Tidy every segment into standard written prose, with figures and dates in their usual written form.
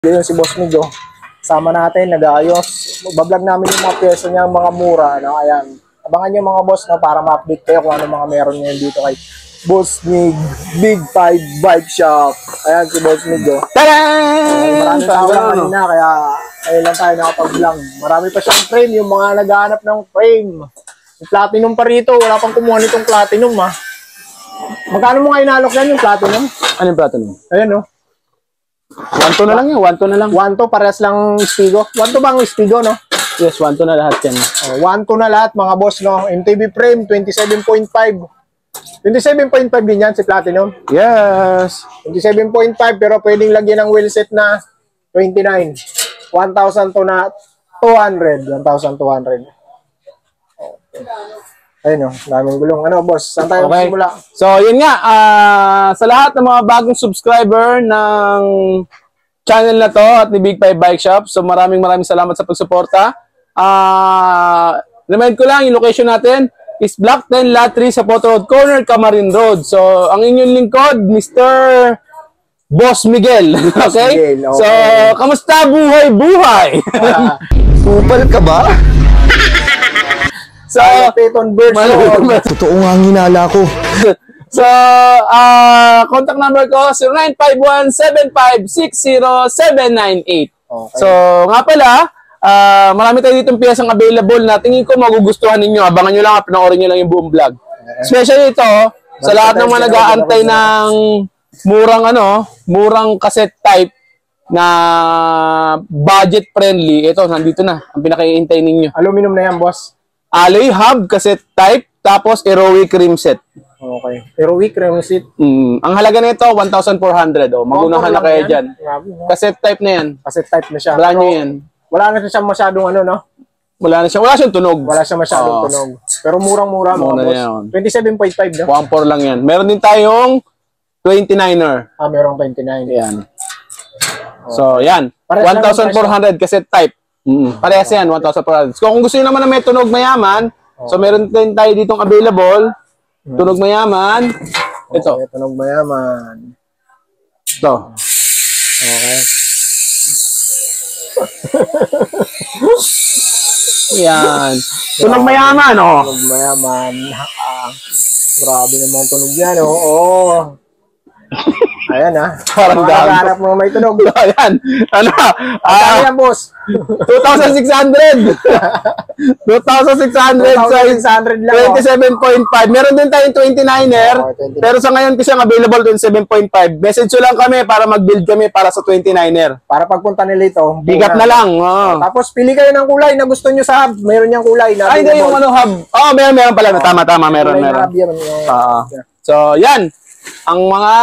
Yun si Boss Mig, sama natin, nag-aayos. Bablog namin yung mga pyesa niya, mga mura. No? Ayan. Abangan nyo mga boss, no, para ma-update kayo kung ano mga meron ngayon dito kay Boss Mig, Big 5 Bike Shop. Ayan si Boss Mig. Maraming tao lang kanina, kaya ayun lang tayo nakapag-vlog. Marami pa siyang frame, yung mga naghahanap ng frame. Yung platinum pa rito, wala pang kumuha nitong platinum, ha. Magkano mo nga inalok yan yung platinum? Ano yung platinum? Ayan, no. 1-2 na lang yun, 1-2 na lang. 1-2, parehas lang Spigo. 1-2 bang Spigo, no? Yes, 1-2 na lahat yan. 1-2 na lahat, mga boss, no? MTB frame, 27.5. 27.5 din yan, si Platinum. Yes. 27.5, pero pwedeng lagyan ng wheelset na 29. 1,000 to na 200. 1,200. Okay. Ayun, daming gulong. Ano, boss? Saan tayo magsimula? So, yun nga. Sa lahat ng mga bagong subscriber ng channel na to at ni Big 5 Bike Shop. So, maraming salamat sa pagsuporta. Remind ko lang, yung location natin is Block 10, Lot 3 sa Photo Road Corner, Camarin Road. So, ang inyong lingkod, Mr. Boss Miguel. Okay? Miguel, okay. So, kamusta buhay? Kupal ka ba? So, Peyton version. Totoo nga ang hinala ko. So, contact number ko, 0951-7560798. Okay. So, nga pala, marami tayo ditong piyesang available na tingin ko magugustuhan ninyo. Abangan nyo lang, panoorin nyo lang yung buong vlog. Especially ito, sa lahat ng mga nag-aantay ng murang cassette type na budget friendly. Ito, nandito na. Ang pinakaiintay ninyo. Aluminum na yan, boss. Alloy hub cassette type, tapos heroic rim set. Okay. Heroic rim set. Ang halaga nito, 1,400. Magunahan na kayo dyan. Cassette type na yan. Cassette type na siya. Brand new yan. Wala na siya masyadong no? Wala siyang tunog. Wala siya masyadong tunog. Pero murang-mura mga boss. 27.5 na. 1.4 lang yan. Meron din tayong 29er. Merong 29. Yan. So, yan. 1,400 cassette type. Parehas yan, 1,400. So, kung gusto nyo naman na may tunog mayaman, so meron din tayo ditong available. Tunog mayaman. Ito. Okay, tunog mayaman. Ito. Okay. Yan. Tunog mayaman, oh. Tunog mayaman. Grabe namang tunog yan, oh. Ayan, Parang naghahanap mo may tunog. Ayan. Ano? Ayan, boss. 2,600. 2,600 lang. 27.5. Meron din tayong 29er. Pero sa ngayon kasi ang available 27.5. Message lang kami para mag-build kami para sa 29er. Para pagpunta nila ito. Bigat na lang. Tapos pili kayo ng kulay na gusto nyo sa hub. Meron niyang kulay. Ay, hindi yung hub. Meron pala. Tama. Meron. So, yan. Ang mga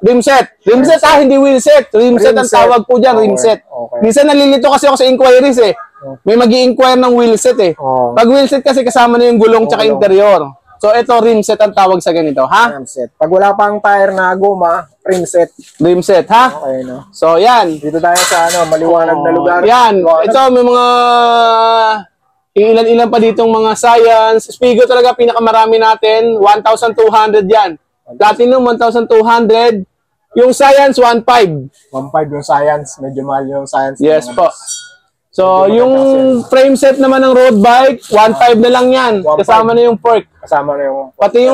rimset. Rimset hindi wheelset. Rimset ang tawag po dyan, rimset. Okay. Minsan nalilito kasi ako sa inquiries May mag-i-inquire ng wheelset Pag wheelset kasi kasama na yung gulong tsaka interior. So ito rimset ang tawag sa ganito, ha? Rimset. Pag wala pang tire na guma, rimset. Rimset, ha? Okay, no? So yan. Dito tayo sa maliwanag na lugar. Yan. Ito may mga ilan-ilan pa ditong mga science. Spigo talaga pinakamarami natin. 1,200 yan. Platinum, 1,200. Yung Science, 1,500. 1,500 yung Science. Medyo mahal yung Science. Yes po. So, yung frame set naman ng road bike, 1,500 na lang yan. Kasama na yung fork. Kasama na yung... Pati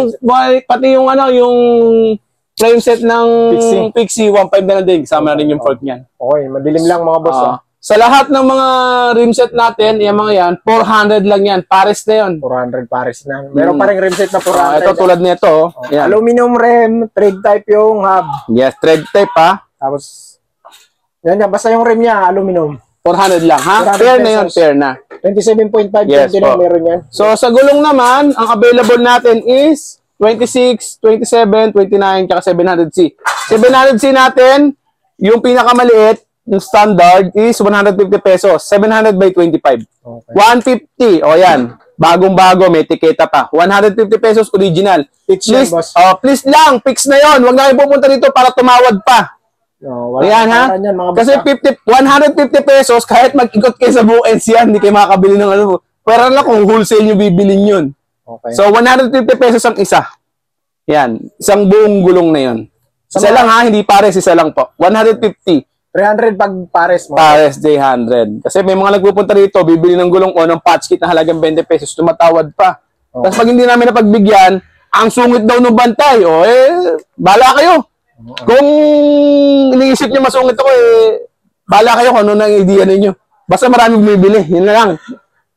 yung frame set ng Pixie, 1,500 na lang din. Kasama na rin yung fork niyan. Okay, madilim lang mga boss. Sa lahat ng mga rimset natin, yung mga yan, 400 lang yan. Pares na yun. 400 pares na. Meron pa rin rimset na 400. Ito tulad nito. Aluminum rim, thread type yung hub. Yes, thread type ha. Tapos, yan, basta yung rim niya, aluminum. 400 lang ha. Pair na yun, pair na. 27.5 na meron yan. So, sa gulong naman, ang available natin is 26, 27, 29, kaka 700C. 700C natin, yung pinakamaliit, yung standard is 150 pesos. 700 by 25. Okay. 150. O yan. Bagong-bago. May tiketa pa. 150 pesos original. Please, please lang. Fix na yon. Huwag na kayo pupunta dito para tumawad pa. Ayan ha. Kasi 150 pesos, kahit mag-ikot kayo sa buong NCR, hindi kayo makakabili ng ano. Pero lang kung wholesale nyo bibilin yun. Okay. So, 150 pesos ang isa. Yan. Isang buong gulong na yun. Isa lang ha. Hindi pares. Isa lang po. 150. 300 pag pares mo. Pares 300. Kasi may mga nagpupunta rito, bibili ng gulong o ng patch kit na halagang 20 pesos, tumatawad pa. Tapos pag hindi namin napagbigyan, ang sungit daw ng bantay, bala kayo. Kung iniisip niyo masungit ako, bala kayo kung ano nang idea ninyo. Basta marami bumibili, yun na lang.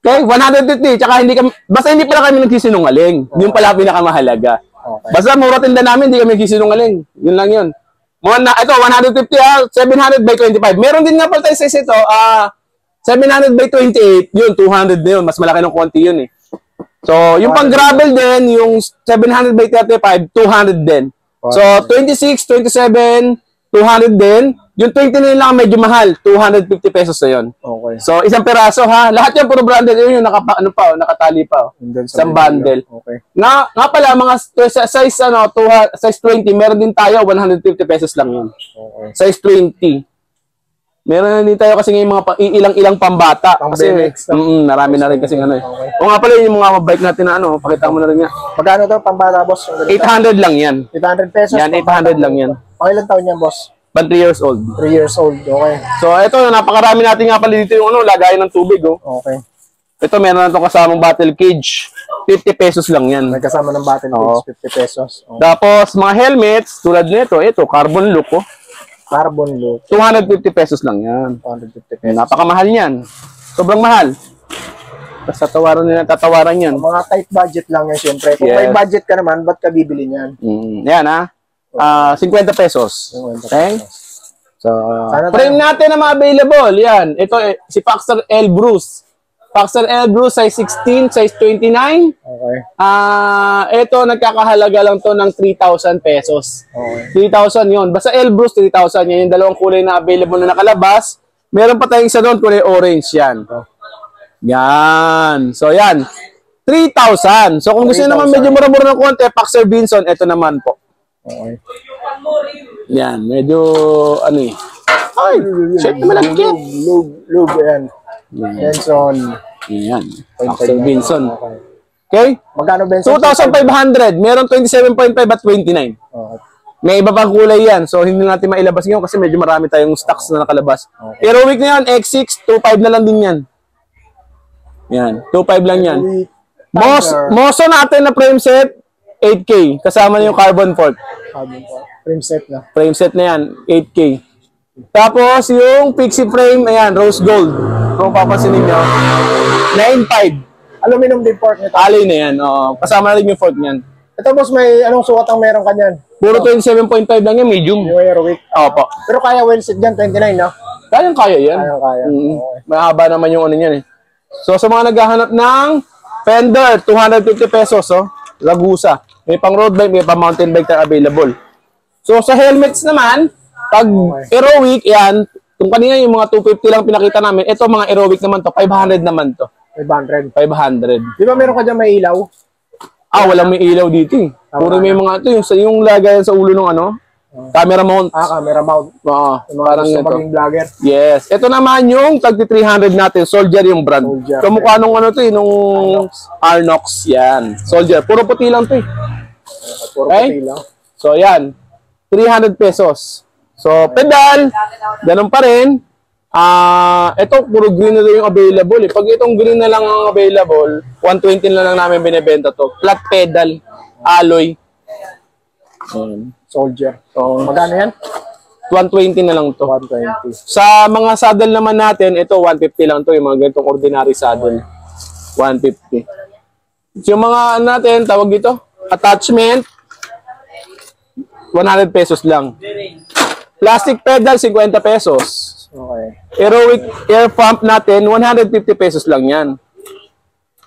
Okay, 150, tsaka basta hindi pala kami nagsisinungaling. Yung pala pinakamahalaga. Okay. Basta mura tinda namin, hindi kami nagsisinungaling. Yun lang yun. Ito, 150 700 by 25. Meron din nga pala tayo sa ito, 700 by 28, yun, 200 na yun. Mas malaki ng konti yun eh. So, yung pang gravel din, yung 700 by 35, 200 din. So, 26, 27, 200 din. Yung 29 lang medyo mahal, 250 pesos na yun. Okay. So, isang peraso ha. Lahat yan puro branded. Yun yung nakatali pa. Isang bundle. Okay. Nga pala, mga size, size 20, meron din tayo, 150 pesos lang yun. Okay. Size 20. Meron din tayo kasi ngayon mga ilang pambata. Kasi BMX, marami na rin kasi ano eh. Okay. O nga pala yung mga bike natin na pakita mo na rin nga. Magkano to pambata, boss? 800 lang yan. 800 pesos? Yan, 800 lang yan. Ilang taon yan, boss? 3 years old. 3 years old. Okay. So, ito, napakarami natin nga pala dito yung lagayan ng tubig. Okay. Ito, meron na itong kasamang battle cage. 50 pesos lang yan. May kasama ng battle cage, 50 pesos. Okay. Tapos, mga helmets, tulad nito, ito, carbon look, Carbon look, 250 pesos lang yan. 250 pesos. Napakamahal yan. Sobrang mahal. Tapos tatawaran yan. Mga tight budget lang yan, syempre. Kung may budget ka naman, ba't ka bibili niyan? Yan 50 pesos. 50 Okay? pesos. So, Sana frame natin na mga available. Yan. Ito, si Paxer L. Bruce. Paxer L. Bruce, size 16, size 29. Okay. Ito, nagkakahalaga lang to ng 3,000 pesos. Okay. 3,000 yun. Basta L. Bruce, 3,000. Yan yung dalawang kulay na available na nakalabas. Meron pa tayong isa doon, kulay orange yan. Yan. So, yan. 3,000. So, kung gusto nyo naman medyo mura-mura ng konti, Paxer Vinson, ito naman po. Okay. Yan. Medyo, ay, shit naman ang kit. Lube, yan. Benson. Yan. Paxer Vinson. Okay. Okay? Magkano Benson? 2,500. Meron 27.5 at 29. Okay. May iba pang kulay yan. So, hindi natin mailabas ngayon kasi medyo marami tayong stocks na nakalabas. Okay. Pero week na yan, X6, 2.5 na lang din yan. Yan. 2.5 lang yan. Moso natin na frame set, 8K. Kasama na yung carbon fork. Frame set na. Frame set na yan, 8K. Tapos, yung pixie frame, ayan, rose gold. Kung papansinin nyo, 9.5. Aluminum din fork nito. Alloy na yan. Kasama na rin yung fork niyan. Ito, boss, may anong sukat ang meron kanyan? Puro 27.5 lang yan, medium. Yung Aerowick. Opo. Pero kaya well set dyan, 29, no? Kayang-kaya yan. Kaya. Okay. Mahaba naman yung niyan eh. So, sa mga naghahanap ng fender, 250 pesos, Ragusa. May pang road bike, may pang mountain bike na available. So, sa helmets naman, pag Aerowick, yan, kung kanina yung mga 250 lang pinakita namin, ito mga Aerowick naman to, 500 naman to. 500. 500. Di ba meron ka dyan may ilaw? Walang may ilaw dito eh. Puro may mga ito, yung lagayan sa ulo ng camera mount. Camera mount. Parang ito. Maging vlogger. Yes. Ito naman yung tag 300 natin, Soldier yung brand. Soldier. Kamukha nung nung Arnox. Yan. Soldier. Puro puti lang to eh. Puro Okay? puti lang. So, yan. 300 pesos. So, pedal, ganun pa rin. Ito, puro green na rin yung available eh. Pag itong green na lang ang available, 120 na lang namin binibenta to. Flat pedal, alloy. Soldier. So, Magkano yan? 120 na lang to. 120. Sa mga saddle naman natin, ito 150 lang to, yung mga ganitong ordinary saddle. 150. So, yung mga natin, tawag dito, attachment, 100 pesos lang. Plastic pedal, 50 pesos. Okay. Aerowick air pump natin, 150 pesos lang yan.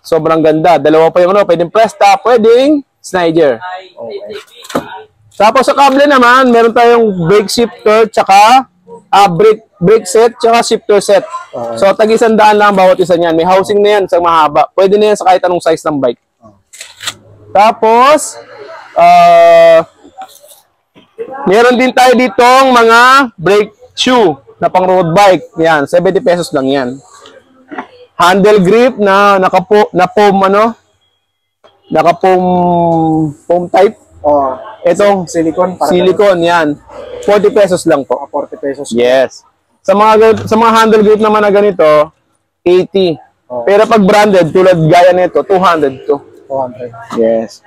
Sobrang ganda. Dalawa pa yung pwedeng Presta, pwedeng Snyder. Okay. Tapos sa kable naman, meron tayong brake shifter, tsaka brake set, tsaka shifter set. Okay. So, tag-100 lang bawat isa niyan. May housing na yan sa mahaba. Pwede na yan sa kahit anong size ng bike. Tapos, meron din tayo ditong mga brake shoe na pang road bike. Yan, 70 pesos lang yan. Handle grip na foam type. Itong silicone. silicone, yan. 40 pesos lang po. 40 pesos. Yes. Sa mga handle grip naman na ganito, 80. Pero pag branded, tulad gaya nito, 200 to. 200. Yes.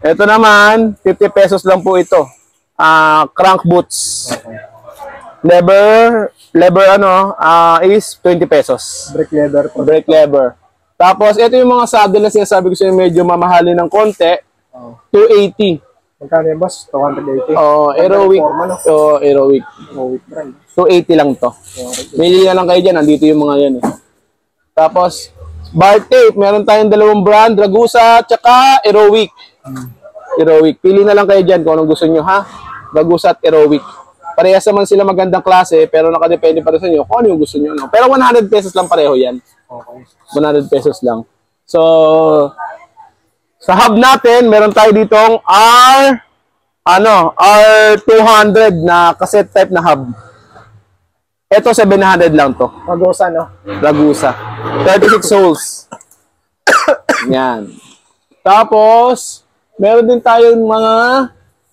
Ito naman, 50 pesos lang po ito. Crank boots. Okay. Lever is 20 pesos. Brake lever po. Brake lever. Tapos, ito yung mga saddle na sinasabi ko sa inyo, medyo mamahalin ng konti. Oh. 280. Magkano yan, boss? 280. Oh, Aerowick. Forma, no? Oh, Aerowick. Aerowick brand. 280 lang to. Mili na lang kayo dyan. Nandito yung mga yan eh. Tapos, bar tape. Meron tayong dalawang brand. Ragusa, tsaka Aerowick. Aerowick. Pili na lang kayo dyan kung anong gusto nyo, ha? Ragusa at Aerowick. Parehas naman sila magandang klase, pero nakadepende pa rin sa inyo kung ano yung gusto nyo. No? Pero 100 pesos lang pareho yan. Okay. 100 pesos lang. So, sa hub natin, meron tayo ditong R200 na cassette type na hub. Ito, 700 lang to. Magosa, no? Ragusa. 36 holes. Yan. Tapos, meron din tayong mga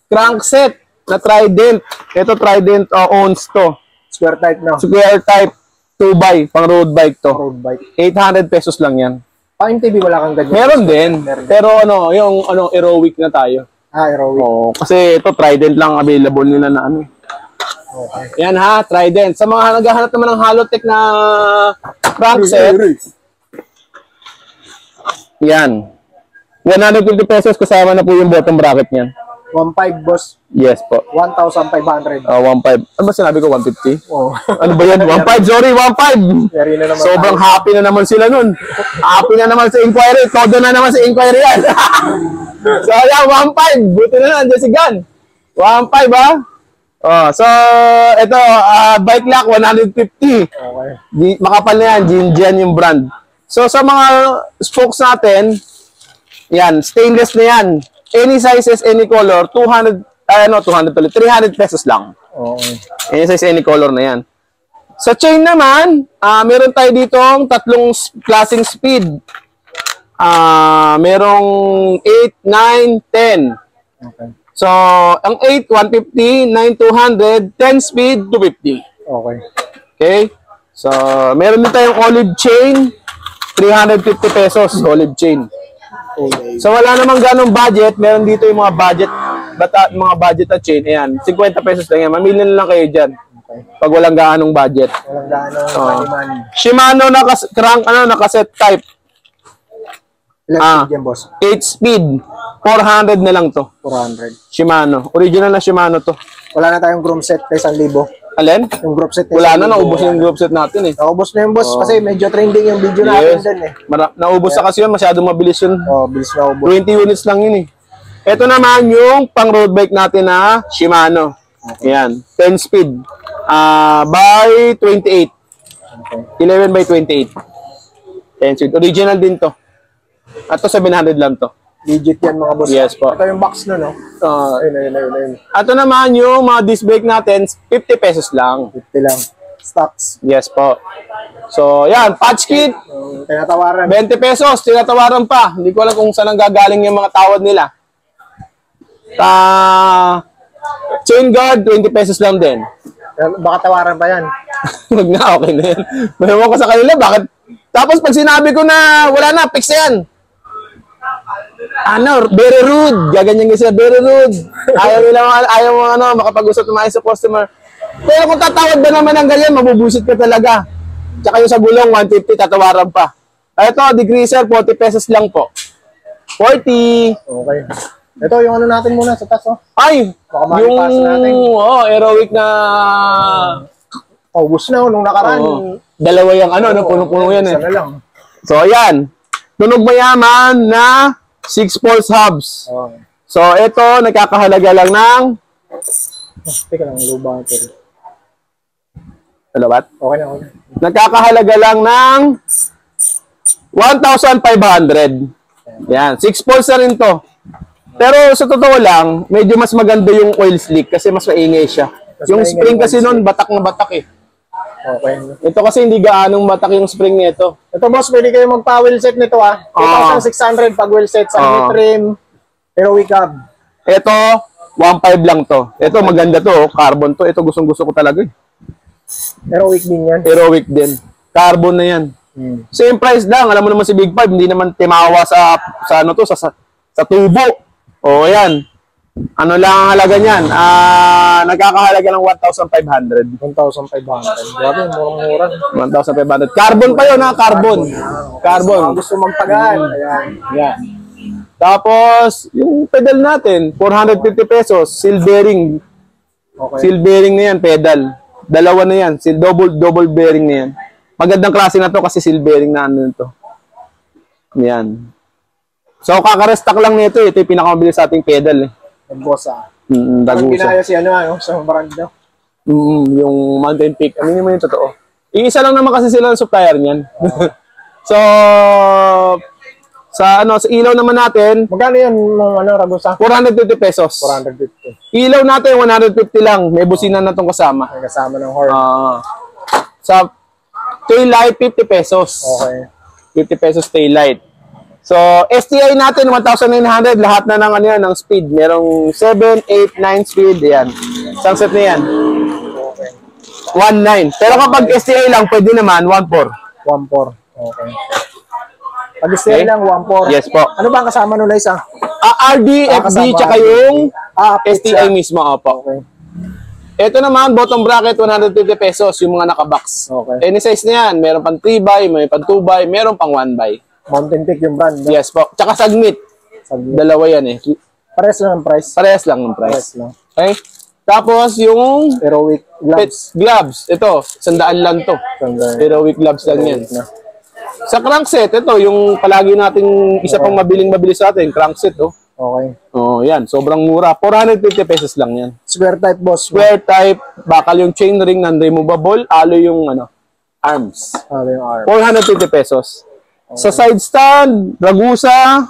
crankset na Trident. Ito, Trident owns to. Square type, no? Square type 2x, pang road bike to. Road bike. 800 pesos lang yan. Yung TV, wala kang ganyan. Meron din. Meron. Pero yung Aerowick na tayo. Aerowick. Oo, kasi ito Trident lang available nila na ano. Okay. Yan ha, Trident. Sa mga naghahanap naman ng Halotech na crankset, yan. 150 pesos kasama na po yung bottom bracket niyan. 1.5, boss. Yes po. 1,500. 1.5. Ano ba sinabi ko? 150? Oh. Ano ba yan? 1.5? Sorry, 1.5! Yari na naman. Sobrang happy na naman sila nun. Happy na naman sa inquiry. Todo na naman sa inquiry yan. So, yan, 1.5. Buti na nandiyan si Gan. 1.5, ha? Oh, so, ito, bike lock, 150. Okay. Makapal na yan. Jinjian yung brand. So, sa mga spokes natin, yan, stainless na yan. Any sizes, any color, 300 pesos lang. Okay. Any size, any color na yan. Sa chain naman, meron tayo ditong tatlong klaseng speed. Merong 8, 9, 10. Okay. So, ang 8, 150, 9, 200, 10 speed, 250. Okay. Okay? So, meron din tayong olive chain, 350 pesos, olive chain. Okay. So, wala namang ganong budget. Meron dito yung mga budget na chain. Ayan, 50 pesos lang yan. Mamili na lang kayo dyan. Okay. Pag walang ganong budget. Walang gaano money. Shimano na cassette type. Ilang speed yan, boss? 8 speed. 400 na lang to. 400. Shimano. Original na Shimano to. Wala na tayong group set kay 1,000. Alin? Yung group set. Wala na, naubos yung group set natin eh. Naubos na yung boss kasi medyo trending yung video natin dun eh. Naubos na kasi yun, masyadong mabilis yun. Oh, bilis na ubos. 20 units lang yun eh. Ito naman yung pang road bike natin na Shimano. Ayan, 10 speed. By 28. Okay. 11 by 28. 10 speed. Original din to. At to 700 lang to. Legit yan mga boss. Yes po. Ito yung box no, no? Ayun. Ito naman yung mga disc brake natin, 50 pesos lang. 50 lang. Stocks. Yes po. So, yan, patch kit, Tinatawaran. 20 pesos, tinatawaran pa. Hindi ko alam kung saan ang gagaling yung mga tawad nila. Chain guard, 20 pesos lang din. Baka tawaran pa yan. Huwag na, okay na yan. Mahiwan ko sa kanila, bakit? Tapos pag sinabi ko na wala na, fix na yan. Very rude. Gaganyan kasi very rude. Ayaw mo makapag-usap na sa customer. Pero kung tatawad ba naman ng ganyan, mabubusit ka talaga. Tsaka yung sa gulong, 150, tatawaran pa. Ito, degreaser, 40 pesos lang po. 40. Okay. Ito yung ano natin muna sa taas, oh. Ay, Baka yung malipasa natin. Aerowick na... Paubos na, nung nakaraan. Dalawa yung punong-puno yan eh. Isa na lang. So, ayan. Tunog mayaman na 6 pulse hubs. Okay. So, ito, nagkakahalaga lang ng... Teka lang, low battery. Ano ba? Okay na, okay. Nagkakahalaga lang ng 1,500. Yan, 6 pulse na rin to. Pero sa totoo lang, medyo mas maganda yung oil slick kasi mas maingay siya. Mas Yung maingay spring yung kasi oil nun, batak na batak eh. Okay. Ito kasi hindi gaanong batak yung spring nito. Ito boss, pwede kayo magpa-wheel set nito 2,600 pag wheel set sa trim. Pero we cab. Ito, 1.5 lang to. Ito maganda to, carbon to. Ito gustong-gusto ko talaga eh. Heroic din yan. Heroic din. Carbon na yan. Same price lang. Alam mo naman si Big Five, hindi naman timawa sa ano to, sa tubo. O yan. Ano lang ang halaga niyan? Nagkakahalaga ng 1,500. 1,500. Grabe, murang-mura. 1,500. Carbon pa yun, ha? Carbon. Carbon. Gusto magpagaan. Ayan. Yan. Tapos, yung pedal natin, 450 pesos. Seal bearing. Okay. Seal bearing na yan, pedal. Dalawa na yan. Seal double bearing na yan. Magandang klase na to kasi seal bearing na ano nito. Yan. So, kakarestock lang nito. Ito yung pinakamabilis sa ating pedal. Boss ah. Parang Dagusa. ginaya si ano, sa brand daw. Yung Mountain Peak. Ano naman yung totoo? Iisa lang naman kasi sila ng supplier niyan. So, sa ilaw naman natin, Magkano yan, Ragusa? 450 pesos. 450. Ilaw natin, 150 lang. May busina na itong kasama. May kasama ng horn. Sa tail light, 50 pesos. Okay. 50 pesos tail light. So, STI natin, 1,900. Lahat na ng, ng speed. Merong 7, 8, 9 speed. Yan. Sunset na yan. Okay. 1.9. Pero kapag STI lang, pwede naman 1.4. 1.4. Okay. Pag-stay Okay. lang, 1.4. Yes po. Ano ba ang kasama nun, Liza? RD, FD, kasama tsaka RD. yung STI pizza. mismo. Opo. Okay. Ito naman, bottom bracket, 150 pesos. Yung mga nakabox. Okay. Any size na yan. Meron pang 3x, may pang 2x, meron pang 1x. Mountain Peak yung brand. No? Yes po. Tsaka sagmit. Sabi. Dalawa yan eh. Pares lang ang price. Parehas lang ng Pares price. lang. Okay? Tapos yung Heroic gloves. gloves. Ito, 100 lang to. Heroic gloves lang yan. Sa crankset, ito, yung palagi nating isa pang mabilis sa atin, crankset, oh. Okay. Oh, yan. Sobrang mura. 450 pesos lang yan. Square type, boss. Square type, bakal yung chain ring, non-removable, alloy yung arms. Ano yung arm? 450 450 pesos. Sa side stand, Ragusa,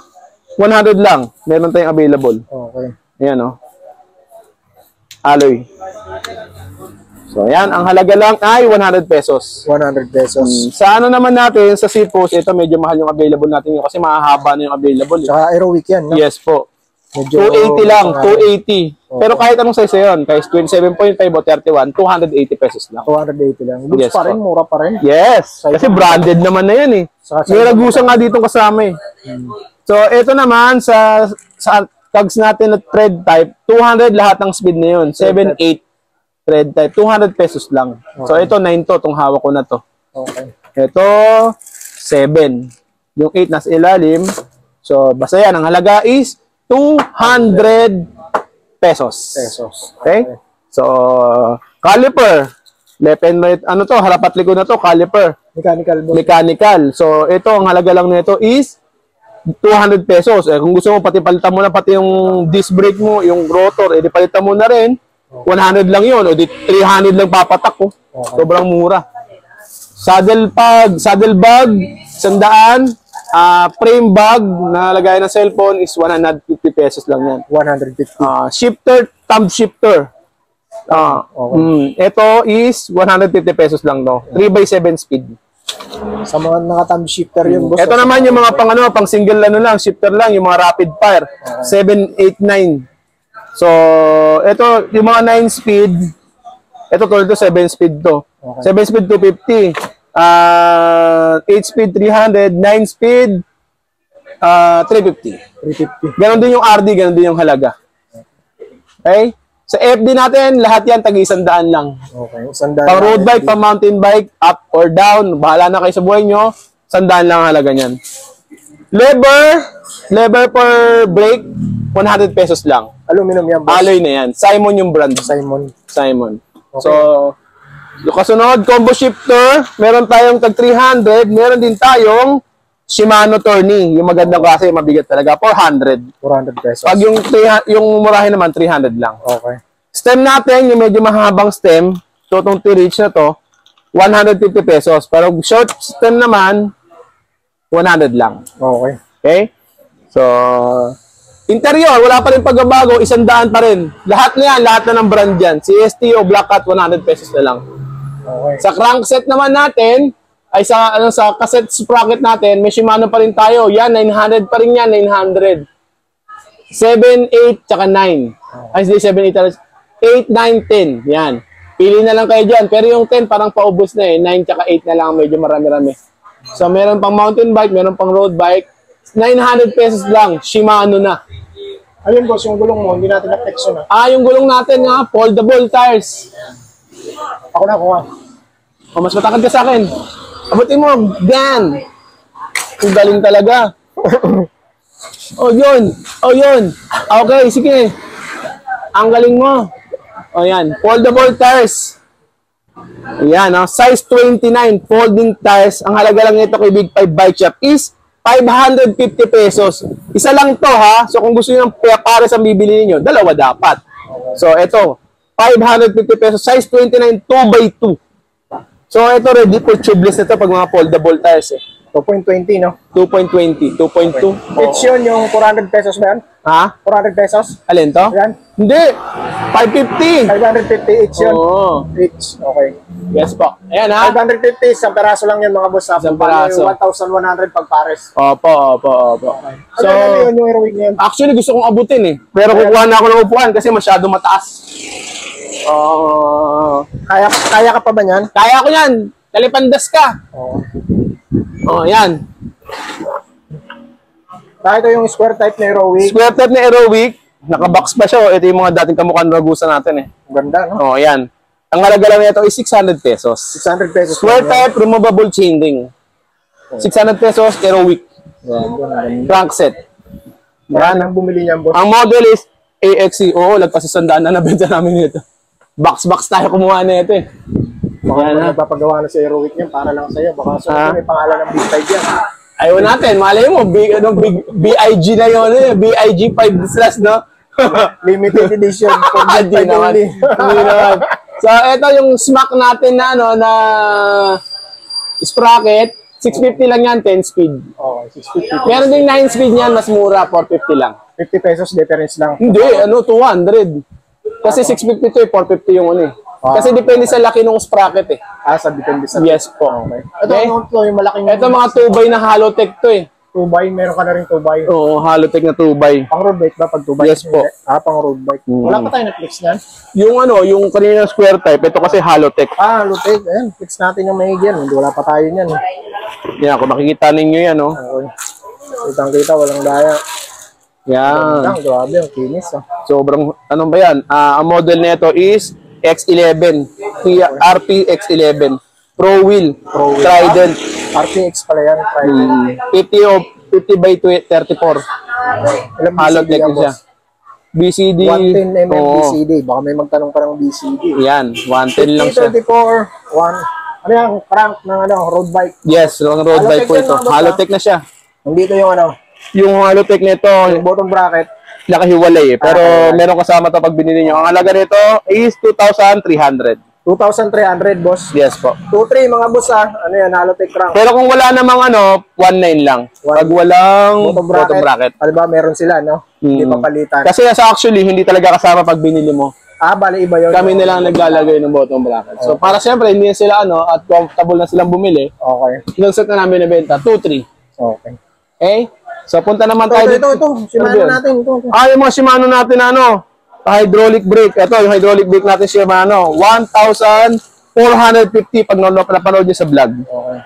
100 lang. Meron tayong available. Okay. Ayan, oh. Alloy. So, ayan. Ang halaga lang ay 100 pesos. 100 pesos. Sa ano naman natin, sa C-Post, ito medyo mahal yung available natin yun kasi mahahaba na yung available. Eh. Tsaka Heroic yan, no? Yes po. Medyo 280 lang, okay. 280. Pero kahit anong size yun, kahit 27.5 o 31, 280 pesos lang. 280 lang. Goods Yes, pa rin, po. mura pa rin. Yes, kasi branded naman na yan eh. Saka May Ragusa nga dito kasama eh. So, ito naman sa tags natin na thread type, 200 lahat ng speed na yun. 7, 8 thread type, 200 pesos lang. So, ito 9 to, itong hawak ko na to. Okay. Ito, 7. Yung 8 nasa ilalim. So, basta yan, ang halaga is 200 pesos. Okay? So, caliper. Left and right, ano to, harap at likod na to, caliper. Mechanical, boss. Mechanical. So, ito, ang halaga lang nito is 200 pesos. Eh, kung gusto mo, pati palitan mo na pati yung disc brake mo, yung rotor, edi palitan mo na rin. 100 lang yun. O di 300 lang papatak ko. Okay. Sobrang mura. Saddle bag, 100. Frame bag na lagay ng cellphone is 150 pesos lang yan. 150. Shifter, thumb shifter. Ito is 150 pesos lang, no? 3x7 speed. Sa mga naka-thumb shifter yun, boss. Ito naman yung mga pang single shifter lang, yung mga rapid fire. 7, 8, 9. So, ito yung mga 9 speed. Ito tulad to 7 speed to. Okay. 7 speed 250. 8 speed 300, 9 speed 350. 350. Ganon din yung RD, ganon din yung halaga. Okay? Sa FD natin, lahat yan tag-100 lang. Okay. Sandal. Pang road bike, pang mountain bike, up or down, bahala na kayo sa buhay nyo, 100 lang ang halaga niyan. Lever per brake, 100 pesos lang. Aluminum yan, boss. Alloy na yan. Simon yung brand. Simon. Okay. So, yung kasunod, combo shifter, meron tayong tag 300, meron din tayong Shimano Tourney. Yung magandang klase, mabigat talaga, 400. 400 pesos. Pag yung murahin naman, 300 lang. Okay. Stem natin, yung medyo mahabang stem, so itong T-Reach na to, 150 pesos. Pero short stem naman, 100 lang. Okay. Okay? So, interior, wala pa rin pagbabago, 100 pa rin. Lahat na yan, lahat na ng brand yan. CST o Black Cat, 100 pesos na lang. Okay. Sa crankset naman natin, ay sa cassette sprocket natin, may Shimano pa rin tayo. Yan, 900 pa rin yan, 900. 7, 8, tsaka 9. Ay, hindi, 7, 8, 8, 9, 10. Yan. Pili na lang kayo dyan. Pero yung 10 parang paubos na eh. 9 tsaka 8 na lang medyo marami-rami. So meron pang mountain bike, meron pang road bike. 900 pesos lang. Shimano na. Ayun boss, yung gulong mo, hindi natin na-flex yun Yung gulong natin nga, foldable tires. Ako na, kuha. Mas matakad ka sa akin. Abutin mo, gan. Ang galing talaga. Yun. Okay, sige. Ang galing mo. Yan. Foldable tires. Ayan, size 29 folding tires. Ang halaga lang nito kay Big 5 Bike Shop is 550 pesos. Isa lang to ha. So kung gusto niyo ng pares ang bibili niyo, dalawa dapat. So ito, 550 pesos, size 29 2x2. So ito ready for tubeless nito pag mga foldable tires eh. 2.20, no? 2.20, 2.2. Each yun, yung 400 pesos ba yan? Ha? 400 pesos? Alin to? Yan. Hindi. 550. 550 each yun. Oo. Each. Okay. Yes po. Ayan ha. 550, isang peraso lang yan mga boss. Isang peraso. 1,100 pag pares. Opo. So, ano yun yung heroic na yun? Actually, gusto kong abutin eh. Pero kukuha na ako ng upuan kasi masyado mataas. Kaya ka pa ba yan? Kaya ko yan. Talipandas ka. Yan. Ito yung square type na heroic. Square type na aerobic. Nakabox pa siya. Ito yung mga dating kamukha ng Ragusa natin eh. Ganda, no? Yan. Ang halaga lang nito is 600 pesos. 600 pesos. Square type, removable chain ring. 600 pesos, aerobic. Crank set. Yan ang bumili niyan, boss. Ang model is AXE. Oo, lagpas sa sandaan na nabenta namin ito. Box tayo kumuha na ito eh. Baka nagpapagawa na sa heroic niyan para lang sa'yo. Baka may pangalan ng Big 5 yan. Ayaw natin. Malay mo, BIG na yun eh. BIG 5 no? Limited edition. Hindi naman. Hindi naman. So, ito yung smack natin na, na sprocket. 650 lang yan, 10 speed. Oo, 650. Meron ding 9 speed niyan, mas mura, 450 lang. 50 pesos difference lang. Hindi, 200. Kasi 650 to 450 yung ano eh. Kasi depende sa laki ng sprocket eh. Sa depende sa... Yes po. Okay. Okay? Ito yung malaking... Ito mga 2x na Halotech to eh. 2x, meron ka na rin 2x. Oo, Halotech na 2x. Pang road bike ba pag 2x? Yes po. Pang road bike. Wala pa tayo na flex niyan? Yung kanina square type, ito kasi Halotech. Halotech. Ayan, flex natin yung maigi yan. Wala pa tayo niyan. Yan, kung makikita ninyo yan, Okay. Kitang-kita, walang daya. Yan. Grabe, ang kinis. Sobrang, ano ba yan? Ang model nito is X11. RP X11. Pro wheel. Trident. RPX pala yan. 50 by 34. Ilang Halotech yan, siya. boss? BCD. 110 mm Oo. BCD. Baka may magtanong pa ng BCD. Yan, 110 lang siya. 34, 1. Ano yan? Crank ng road bike. Yes, road bike po Halotech yan, ito. mga boss, Halotech na siya. Nandito yung Yung Halotech nito, yung bottom bracket. nakahiwalay eh. Pero meron kasama to pag binili nyo. Ang halaga nito is 2,300. 2,300, boss. Yes po. 2,300 mga boss Ano yan? Halotech crank. Pero kung wala namang 1,900 lang. Pag walang bottom bracket. Alam meron sila, no? Hindi papalitan. Kasi actually, hindi talaga kasama pag binili mo. Bali iba yun. Kami na lang naglalagay ng bottom bracket. So, para siyempre, hindi na sila at comfortable na silang bumili. Okay. Yung set na namin na benta, 2,300. Okay. Okay? So, punta naman tayo Ito. Shimano yun? natin. Ito. Yung mga Shimano natin, hydraulic brake. Ito, yung hydraulic brake natin Shimano. 1,450 pag napanood nyo sa vlog. Okay.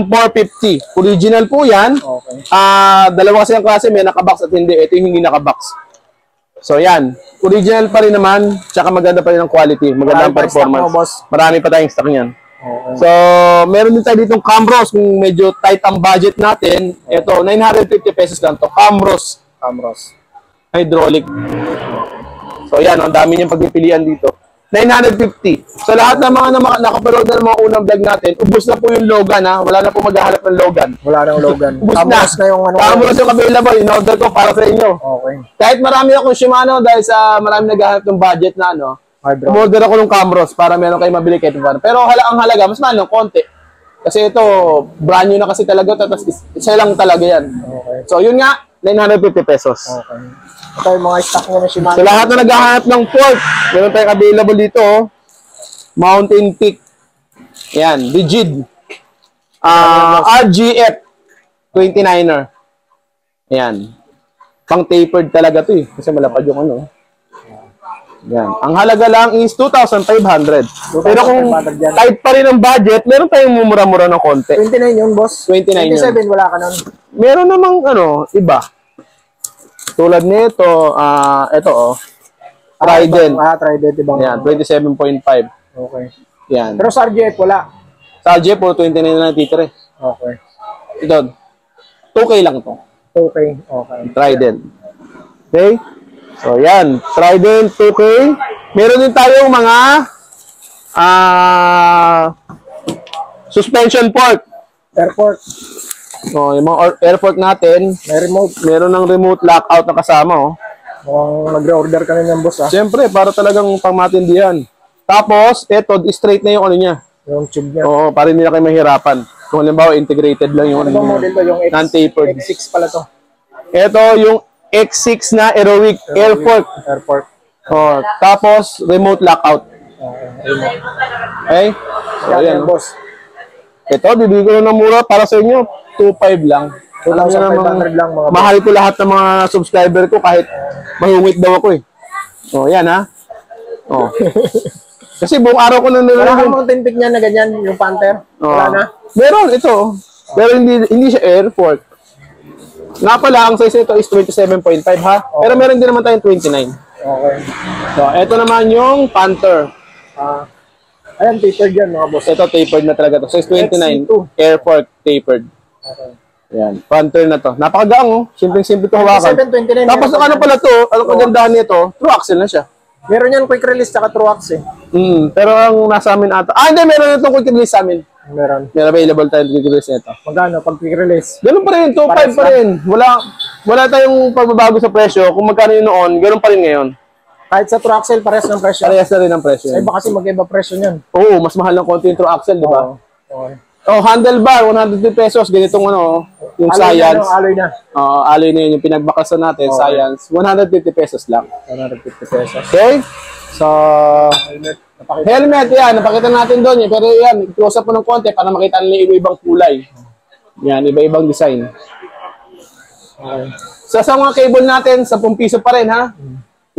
1,450. Original po yan. Okay. Dalawa kasi ang klase, may nakabox at hindi. Ito yung hindi nakabox. So, yan. Original pa rin naman. Tsaka maganda pa rin ang quality. Maganda ang Marami pa performance. stock mo, boss. Marami pa tayong stock niyan. Okay. So, meron din tayo ditong Camros. Kung medyo tight ang budget natin, ito, 950 pesos lang to. Camros hydraulic. So, yan. Ang dami niyang pagpipilian dito. 950. So, lahat ng mga nakapanood na ng mga unang vlog natin, ubos na po yung Logan, Wala na po maghahanap ng Logan. Wala nang Logan. Ubus na. Camros na yung Camros yung available. In-order ko para sa inyo. Okay. Kahit marami akong Shimano dahil sa marami naghahanap ng budget na umorder ako ng Camros para meron kayo mabili kahit paano. Pero ang halaga, mas mahal ng konti. Kasi ito, brand new na kasi talaga ito, tapos isa lang talaga yan. Okay. So, yun nga, 950 pesos. Okay. Ito yung mga stock mo na Shimano. So, lahat na naghahanap ng fork, meron tayong available dito, Mountain Peak. Yan, rigid. RGF 29er. Yan. Pang tapered talaga to eh. Kasi malapad yung Yan. Ang halaga lang is 2,500. Pero kung 2,500 yan. tight pa rin ang budget, meron tayong mumura-mura ng konti. 29 yun, boss. 29 yun. 27, wala ka nun. Meron namang iba. Tulad nito, ito Trident. Trident, ibang. Yan, 27.5. Okay. Yan. Pero sa RGF, wala. Sa Jeep, puro 29 na natitira. Okay. Ito, 2K lang to. Okay. Okay. Trident. Okay? So, yan. Trident, 2K. Meron din tayong mga suspension port. Airport. So, yung mga airport natin, May remote. meron ng remote lockout na kasama. Mukhang nag-order ka na ng boss, Siyempre, para talagang pangmatindihan. Tapos, ito, straight na yung niya. Yung tube niya. Oo, para hindi na kayo mahirapan. Kung halimbawa, integrated lang yung Ano bang model to? Yung non-tapered. X6 pala to. Ito, yung X6 na Aerowick Airport. Airport. Oh, tapos, remote lockout. Remote. Okay? So, Yan, ayan. yan, boss. Ito, bibigyan ko na ng mura para sa inyo. 2,500 lang. 2,500 lang, mga boss. Mahal ko lahat ng mga subscriber ko kahit mahungit daw ako Oh, yan ha. Oh. Kasi buong araw ko na Wala kang nilalaman. mountain peak niya na ganyan, yung Panther. Wala na. Meron, ito. Pero hindi siya airport. Nga pala, ang size nito is 27.5 ha. Pero meron din naman tayong 29. Okay. So, ito naman yung Panther. Ayan, tapered yan, mga boss. Ito, tapered na talaga to. Size 29. XC2. Airport tapered. Okay. Yan. Panther na to. Napakagaang oh. Simpleng-simple to hawakan. 2729. Tapos ang ano pala to, ano kagandahan nito, true axle na siya. Meron yan quick release tsaka true axe eh. Pero ang nasa amin ata, hindi, meron itong quick release sa amin. Meron. May available tayo quick release nito. Magkano pag quick release? Ganun pa rin, 2.5 pa rin. Wala tayong pagbabago sa presyo. Kung magkano yun noon, ganun pa rin ngayon. Kahit sa true axle, pares ng presyo. Parehas na rin ang presyo. Sa iba kasi mag-iba presyo niyan. Oo, mas mahal ng konti yung true axle, di ba? Okay. Oh, handlebar, 150 pesos. Ganitong yung Science. Alloy na. Alloy na yun, yung pinagbakasan natin, Science. 150 pesos lang. 150 pesos. Okay? So, helmet, yan. Napakita natin doon. Pero yan, close up po ng konti para makita nila iba-ibang kulay. Yan, iba-ibang design. Okay. So, sa mga cable natin, 10 piso pa rin, ha?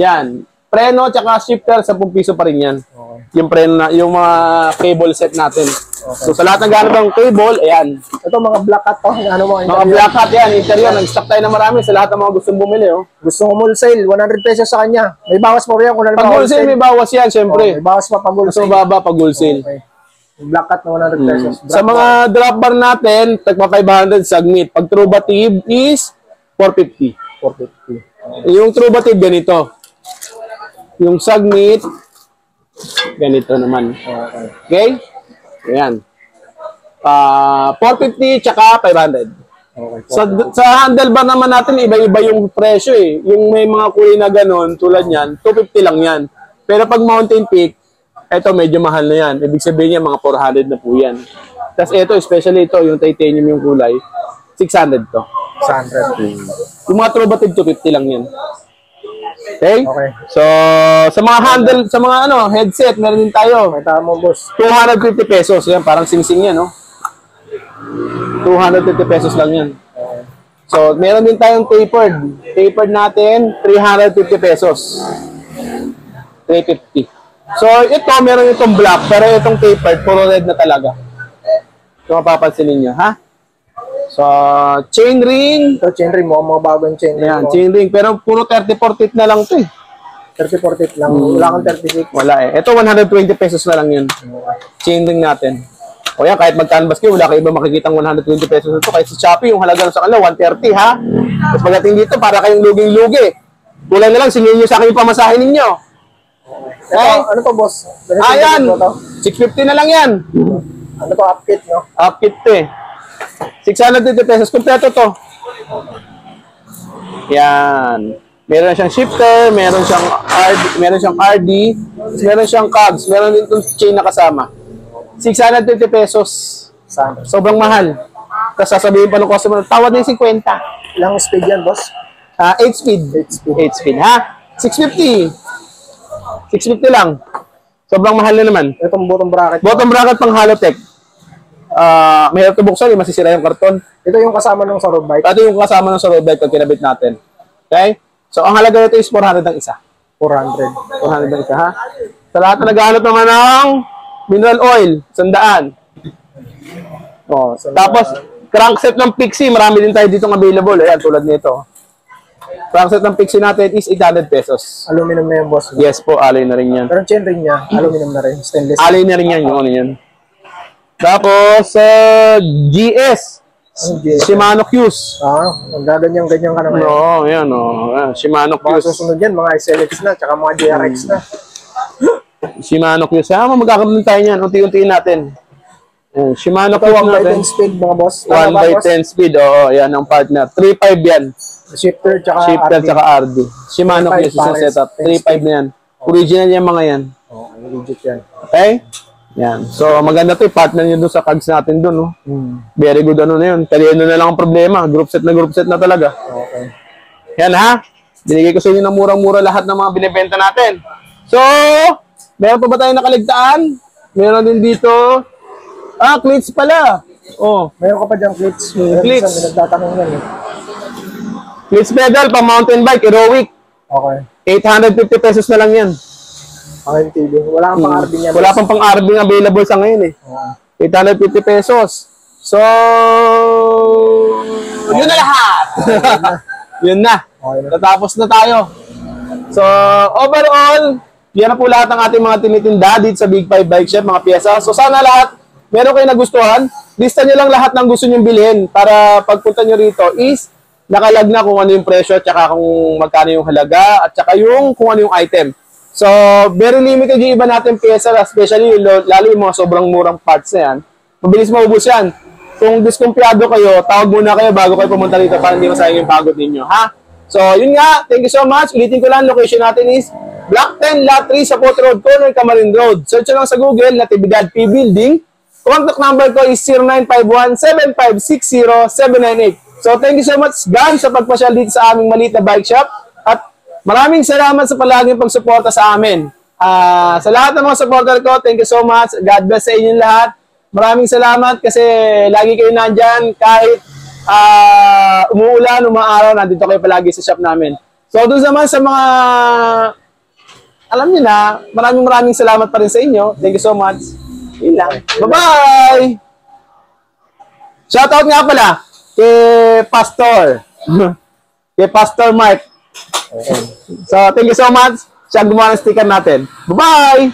Yan. Preno, tsaka shifter, 10 piso pa rin yan. Okay. Yung preno na, yung mga cable set natin. So, sa lahat ng gano'n ng cable, ayan. Ito mga black cat to. Ano mo? Mga black hat yan, interior. Nag-stock tayo na marami sa lahat ng mga gustong bumili, oh. Gusto mo wholesale, 100 pesos sa kanya. May bawas pa rin kung Pag wholesale, may bawas yan, syempre. May bawas pa pag Mas wholesale. mababa pag wholesale. Okay. Black cat na 100 pesos. Sa mga drop bar natin, tagpa 500 sagmit. Pag true batib is 450. 450. Yung true batib ganito. Yung sagmit ganito naman. Okay? Ayan. 450 tsaka 500. Okay. Sa handlebar naman natin, iba-iba yung presyo eh. Yung may mga kulay na ganon, tulad yan, 250 lang yan. Pero pag mountain peak, eto medyo mahal na yan. Ibig sabihin niya, mga 400 na po yan. Tapos ito, especially ito, yung titanium yung kulay, 600 to. 100. Yung mga true batid, 250 lang yan. Okay? Okay. So, sa mga handle, sa mga headset, meron din tayo. May tama mo, boss. 250 pesos. Yan, parang sing-sing yan, no? 250 pesos lang yan. So, meron din tayong tapered. Tapered natin, 350 pesos. 350. So, ito, meron itong black, pero itong tapered, puro red na talaga. Ito mapapansin ninyo, ha? So, chain ring. Ito, chain ring mo. Mga bagong chain ring Ayan, mo. chain ring. Pero puro 30-40 na lang ito eh. 30-40 lang. Wala kang 36. Wala eh. Ito, 120 pesos na lang yun. Chain ring natin. O yan, kahit mag-canvas kayo, wala kayo iba makikitang 120 pesos ito. Kahit sa Shopee, yung halaga sa kanila, 130 ha. Tapos pagdating dito, para kayong luging-lugi. Kulang na lang, singin nyo sa akin yung pamasahin ninyo. Ito, ano to, boss? Ayan, Ano to? 650 na lang yan. Ano to, upkit, no? Upkit to eh. 650 pesos. Kompleto to. Yan. Meron siyang shifter, meron siyang RD, meron siyang cogs, meron din itong chain na kasama. 650 pesos. Saan? Sobrang mahal. Tapos sasabihin pa ng customer, tawad na yung 50. Ilang speed yan, boss? 8 speed. 8 speed, ha? 650. 650 lang. Sobrang mahal na naman. Itong bottom bracket. Bottom bracket pang Halotech. Mahirap ito buksan, masisira yung karton. Ito yung kasama ng sa road bike. Ito yung kasama ng sa road bike pag kinabit natin. Okay? So, ang halaga nito is 400 ang isa. 400. 400 ka, ha? Sa lahat na naghahanap naman ng mineral oil, 100. Oh, tapos, crankset ng Pixie, marami din tayo dito available. Ayan, tulad nito. Crankset ng Pixie natin is 800 pesos. Aluminum na yung boss. Yes po, alloy na rin yan. Pero chain ring niya, aluminum na rin. Stainless. Alloy na rin yan, yung ano yan. Tapos, GS. Shimano Qs. Ganyan ka naman. No, yan, oh. Ayan, Shimano Mga Qs. susunod yan, mga SLX na, tsaka mga JRX na. Shimano Qs. Magkakaroon tayo yan. Unti-untiin natin. Ayan, Shimano Ito, Qs 1 by 10 natin. speed, mga boss. 1 by 10 speed. Oo, yan ang partner. 3.5 yan. Shifter, tsaka Shifter RD. tsaka RD. Shimano 3.5 Qs yung pares. setup. 3.5 na yan. Original yan mga yan. Oo, legit yan. Okay? Yan. So, maganda to. Partner nyo doon sa cards natin doon. Oh. Very good ano na yun. Talino na lang ang problema. Group set na talaga. Okay. Yan ha. Binigay ko sa inyo ng murang-mura lahat ng mga binibenta natin. So, meron pa ba tayong nakaligtaan? Meron din dito. Cleats pala. Oh, Mayroon ka pa dyan, Clits. Clits. May nagtatanong yan eh. Cleats pedal pa mountain bike, heroic. Okay. 850 pesos na lang yan. Okay, TV. Wala kang pang-RD niya. Wala pang pang-arbing available sa ngayon eh. Oo. 850 pesos. So, yun na lahat. Yun na. Okay na. Natapos na tayo. So, overall, yan na po lahat ng ating mga tinitinda dito sa Big 5 Bike Shop, mga pyesa. So, sana lahat, meron kayo nagustuhan. Lista nyo lang lahat ng gusto nyo bilhin para pagpunta nyo rito is nakalag na kung ano yung presyo at saka kung magkano yung halaga at saka yung kung ano yung item. So, very limited yung iba natin pyesa, especially lalo yung mga sobrang murang parts na yan. Mabilis maubos yan. Kung diskumpiyado kayo, tawag muna kayo bago kayo pumunta rito para hindi masayang yung pagod ninyo, ha? So, yun nga. Thank you so much. Ulitin ko lang, location natin is Block 10, Lot 3, Sapot Road, Corner, Camarin Road. Search nyo lang sa Google, Natividad P Building. Contact number ko is 0951-7560-798. So, thank you so much, Gan, sa pagpasyal dito sa aming maliit na bike shop. At maraming salamat sa palaging pagsuporta sa amin. Sa lahat ng mga supporter ko, thank you so much. God bless sa inyong lahat. Maraming salamat kasi lagi kayo nandyan kahit umuulan, umaaraw, nandito kayo palagi sa shop namin. So, doon naman sa mga, alam niyo na, maraming salamat pa rin sa inyo. Thank you so much. Yun lang. Bye-bye! Shoutout nga pala kay Pastor. Kay Pastor Mark. So, thank you so much. Siya gumawa ng sticker natin. Bye-bye!